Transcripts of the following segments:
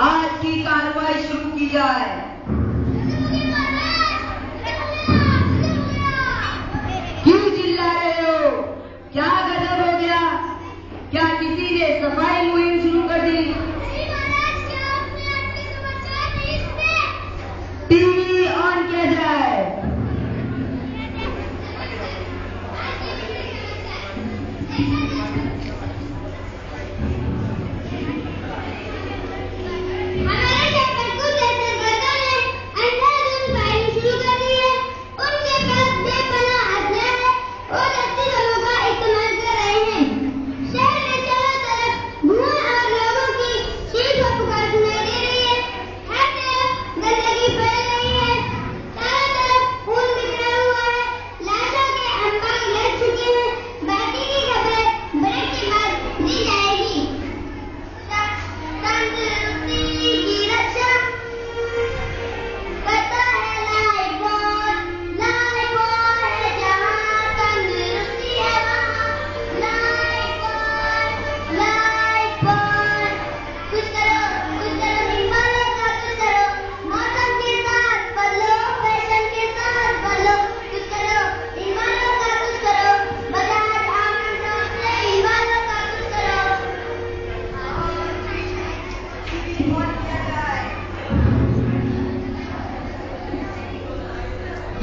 आज की कार्रवाई शुरू की जाए। क्यों चिल्ला रहे हो? क्या गजब हो गया? क्या किसी ने सफाई मुहिम शुरू कर दी? टीवी ऑन किया जाए।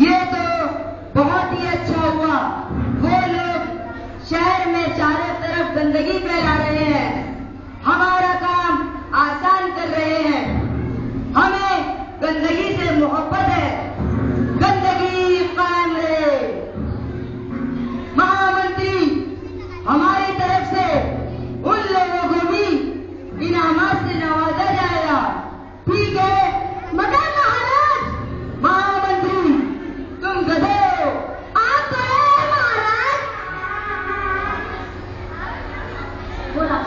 ये तो बहुत ही अच्छा हुआ। वो लोग शहर में चारों तरफ गंदगी फैला रहे हैं, हमारा काम आसान कर रहे हैं। हमें गंदगी से मोहब्बत है, गंदगी कायम रहे। महामंत्री, हमारी तरफ से उन लोगों को भी इनामात से नवाजा जाएगा, ठीक है? मगर महाराज, महामंत्री तुम गधे हो। आप बड़े महाराज। बोला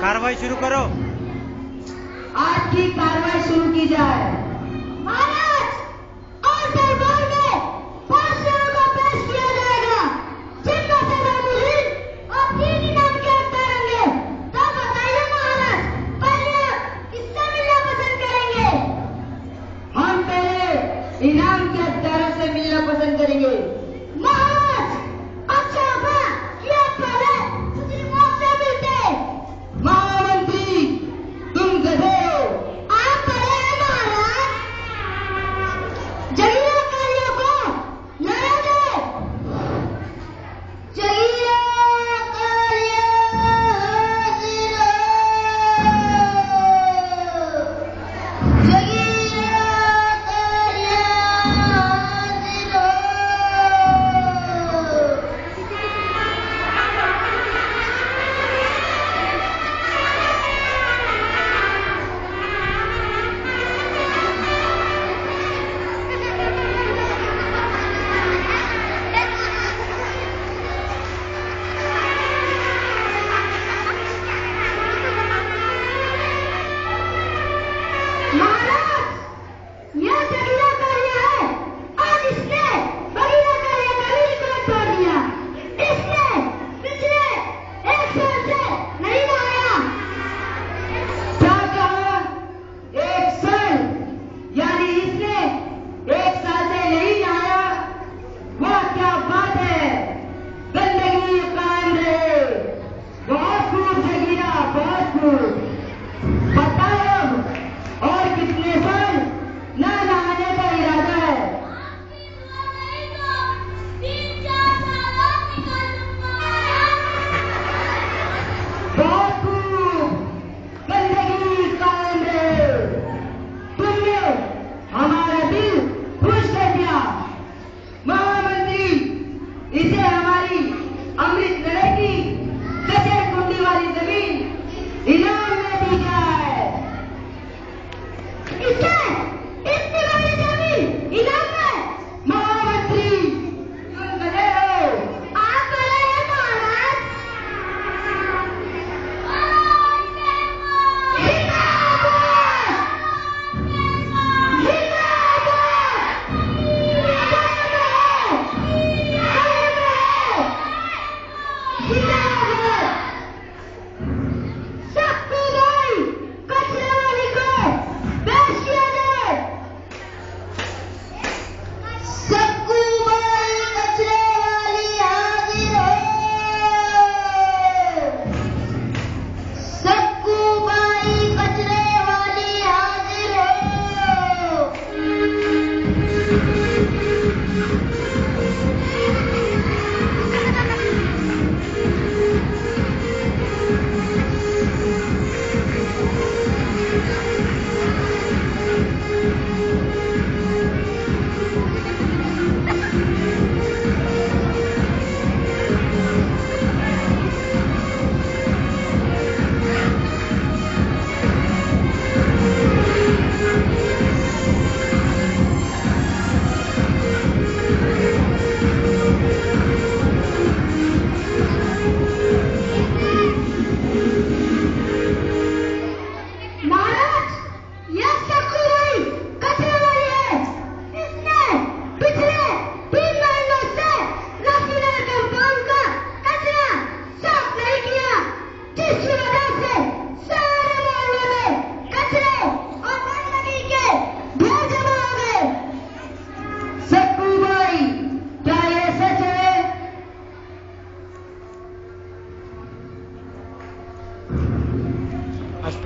कार्रवाई शुरू करो। आज की कार्रवाई शुरू की जाए। महाराज, और दरबार में 5 लोगों को पेश किया जाएगा, जिनका सजा मुहिम और 3 इनाम के हकदार होंगे। तो बताइए महाराज, पहले किससे मिलना पसंद करेंगे? हम पहले इनाम के हकदारों से मिलना पसंद करेंगे। महाराज, अच्छा होगा कि आप पहले मुजरिमों से मिलते। महामंत्री तुम गधे हो। आप बड़े हैं महाराज।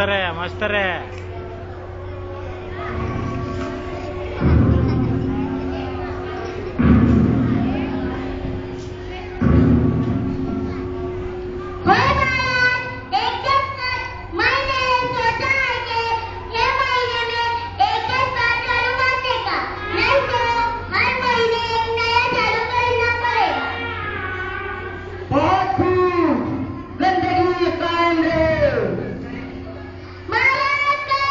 मस्त रे। महाराज का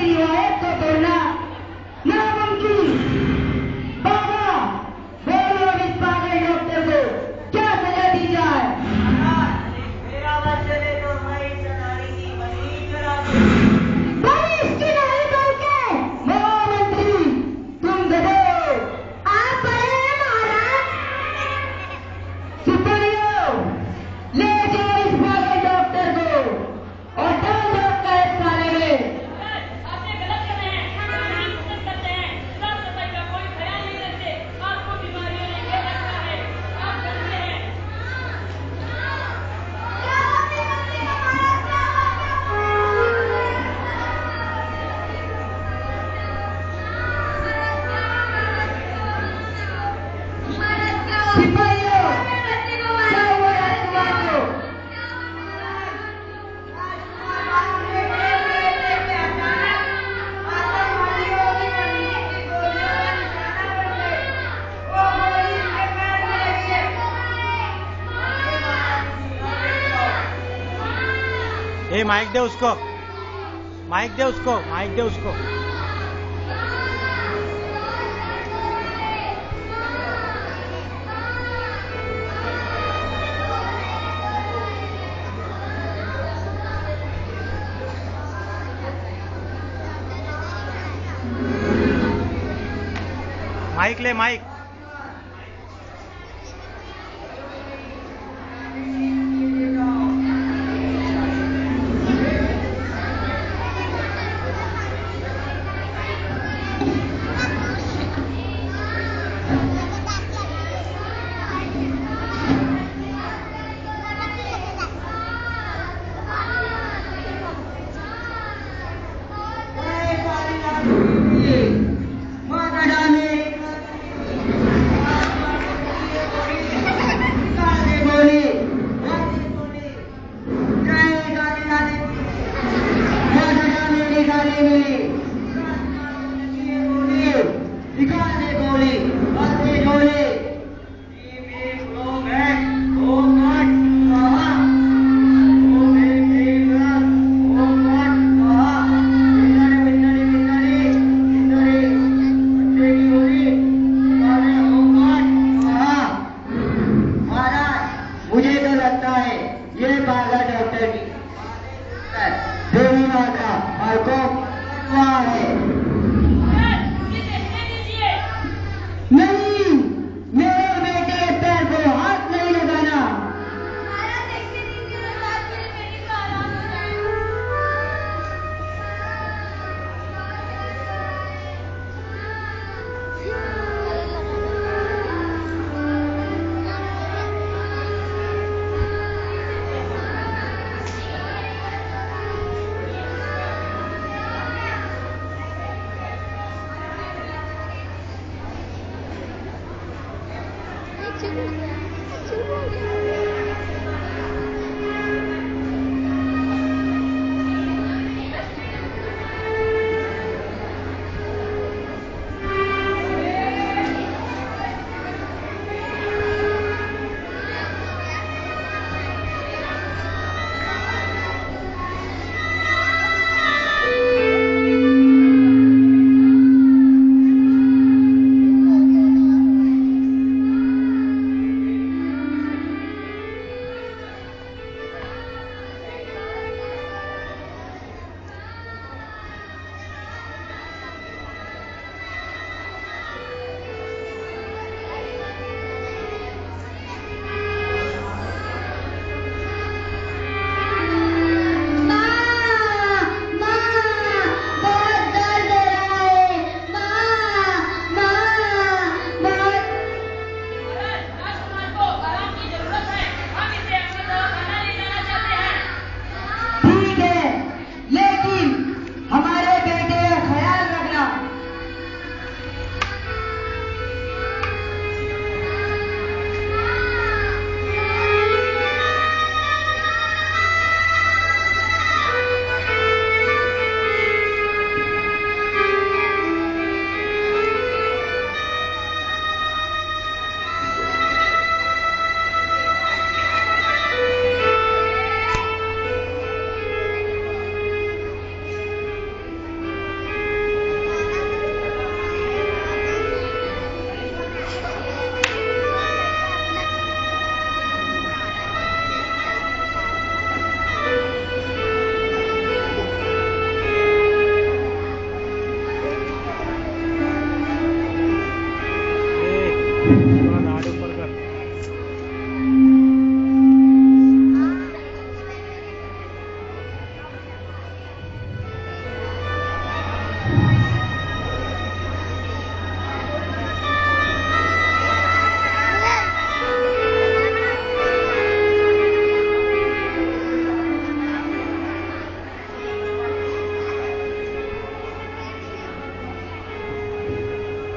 रिवायत को तोड़ना नामुमकिन। बाबा, बोलो अब इस पागल डॉक्टर को क्या सजा दी जाए? मेरा बस चले तो मैं इस अनाड़ी की बलि करा दूं। बलि इसकी नहीं बल्कि महामंत्री तुम गधे हो। आप बड़े हैं महाराज। सिपाहियों, ले जाओ इस पागल डॉक्टर को और डाल दो कैद खाने में। आपने गलत कर रहे हैं, नहीं पसंद करते हैं, साफ सफाई का कोई ख्याल नहीं रखते, आपको बीमारियों ने घेर रखा है, आप करते हैं। सिपाहियों, क्या हुआ राजकुमार को? ए माइक दे उसको, माइक दे उसको, माइक दे उसको। माइक ले, माइक। मुझे तो लगता है ये पागल डॉक्टर की देवी माता और को है। ये देखने दीजिए। नहीं, मेरे बेटे के पैर को हाथ नहीं लगाना।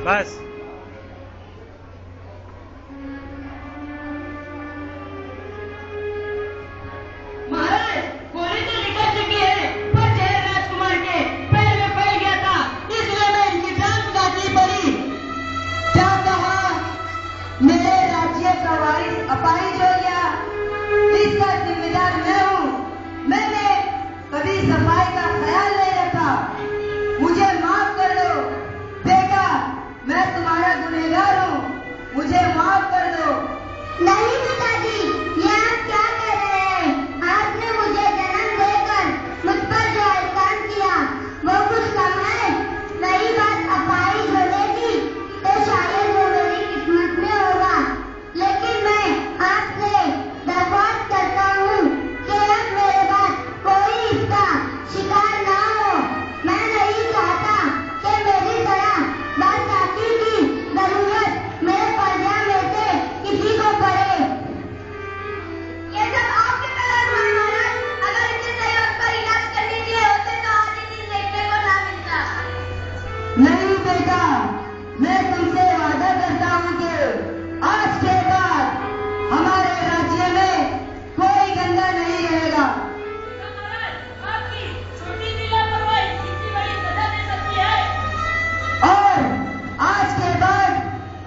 बस महाराज, गोली तो निकल चुकी है, पर जहर राजकुमार के पैर में फैल गया था, इसलिए मैं इनकी जान बचानी पड़ी। क्या कहा? मेरे राज्य का वारिस अपाहिज हो गया, इसका जिम्मेदार मैं हूँ। मैंने कभी सफाई का ख्याल नहीं रखा, मुझे माफ कर दो बेटा, मैं तुम्हारा गुनहगार हूँ, मुझे माफ कर दो। नहीं पिताजी, ये आप क्या कर रहे हैं? आपने मुझे जन्म देकर मुझ पर जो एहसान किया वो कुछ कम है। रही बात अपाहिज होने की, तो शायद वो मेरी किस्मत में होगा, लेकिन मैं आपसे दरख्वास्त करता हूँ कि अब मेरे बाद कोई इसका शिकार ना हो। मैं नहीं चाहता कि मेरी तरह बादशाही की जरूरत मेरे प्रजा में से किसी को पड़े। ये सब आपके पैर हैं महाराज, अगर इतने सही वक्त पर इलाज करने के लिए होते तो आज ये दिन देखने को ना मिलता। नहीं बेटा, मैं तुमसे वादा करता हूँ कि आज के बाद हमारे राज्य में कोई गंगा नहीं रहेगा। महाराज, आपकी छोटी सी लापरवाही इतनी बड़ी सजा दे सकती है। और आज के बाद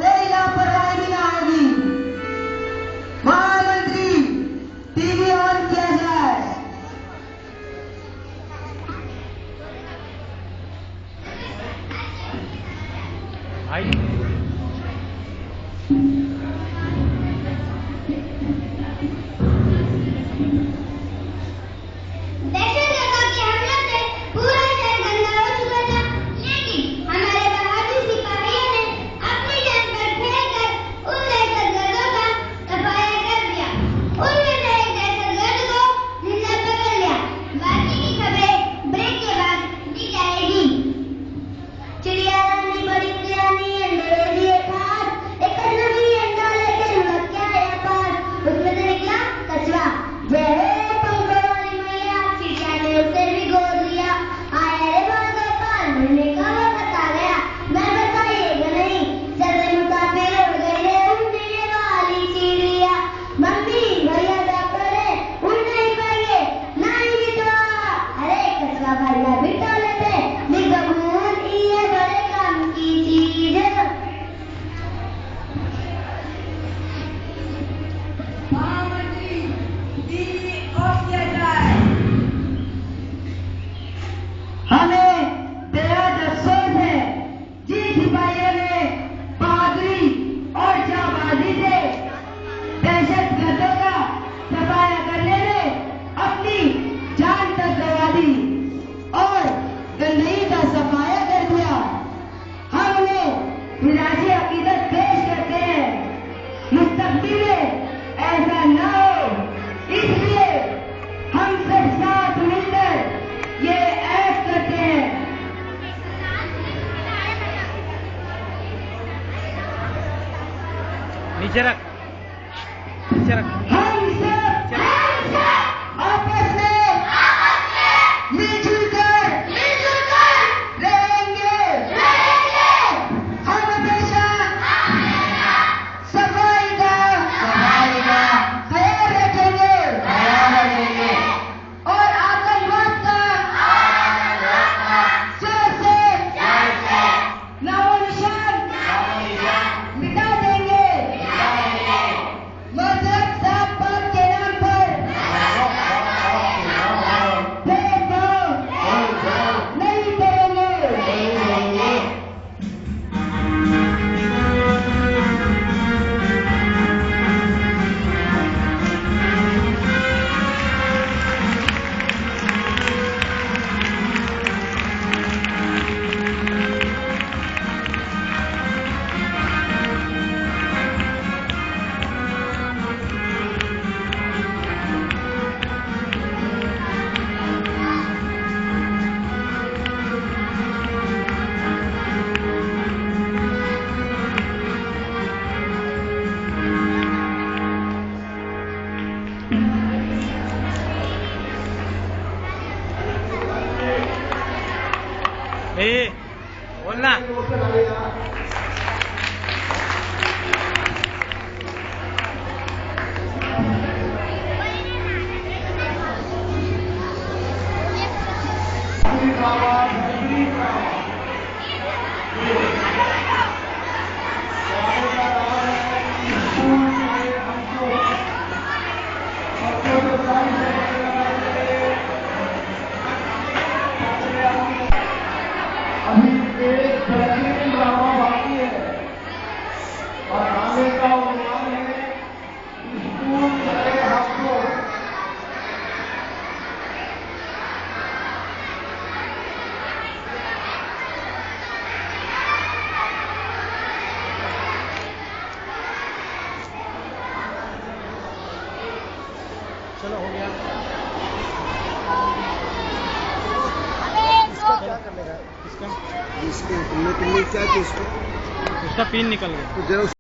कोई लापरवाही भी ना होगी। महामंत्री, टीवी ऑन किया जाए। भाई दहशतगर्दों के हमले से पूरा शहर गंदा हो चुका था, लेकिन हमारे बहादुर सिपाहियों ने अपनी जान पर खेलकर उन दहशतगर्दों का सफाया कर दिया। उनमें से एक दहशतगर्द को जिंदा पकड़ लिया। बाकी की खबरें ब्रेक के बाद दी जाएगी। चिड़िया रानी बड़ी रानी अंडे दिए खास, एक नदी अंडा लेके लुढ़क के आया पास, उसमें से निकला कछुआ। जय पंखों वाली मैया, चिड़िया ने उसे भी गोद लिया। आया रे बाबा पार, मैंने कहा बता गया, मैं बताइएगा नहीं। चले मुसाफिर उड़ गई रे उड़ने वाली चिड़िया। मम्मी भैया डॉक्टर है, उड़ नहीं पाएंगे, नहीं बिटवा। अरे कछुआ भैया बिठा लेते, निगमून ये बड़े काम की चीज है। महामंत्री, टीवी ऑफ किया जाए। हमें बेहद अफसोस है, जिन सिपाहियों ने बहादुरी और जाबाजी से दहशतगर्दों का सफाया करने में अपनी जान तक गंवा दी और गंदगी का सफाया कर दिया। हम उन्हें विराजी अकीदत पेश करते हैं, मुस्तकबिल में ऐसा न हो, इसलिए हम सब साथ मिलकर ये ऐश करते हैं। नीचे रख, नीचे रख। हम सब आपस में मिलजुल कर रहेंगे। हम हमेशा सफाई का ख्याल रखेंगे और आतंकवाद का जड़ से नामोनिशान मिटा देंगे। मजहब जात पात के नाम पर भेदभाव नहीं करेंगे। बोलना। चलो हो गया। इसका क्या करने का? इसका इसके तुमने क्या किया इसको? उसका पिन निकल गया। तो जरा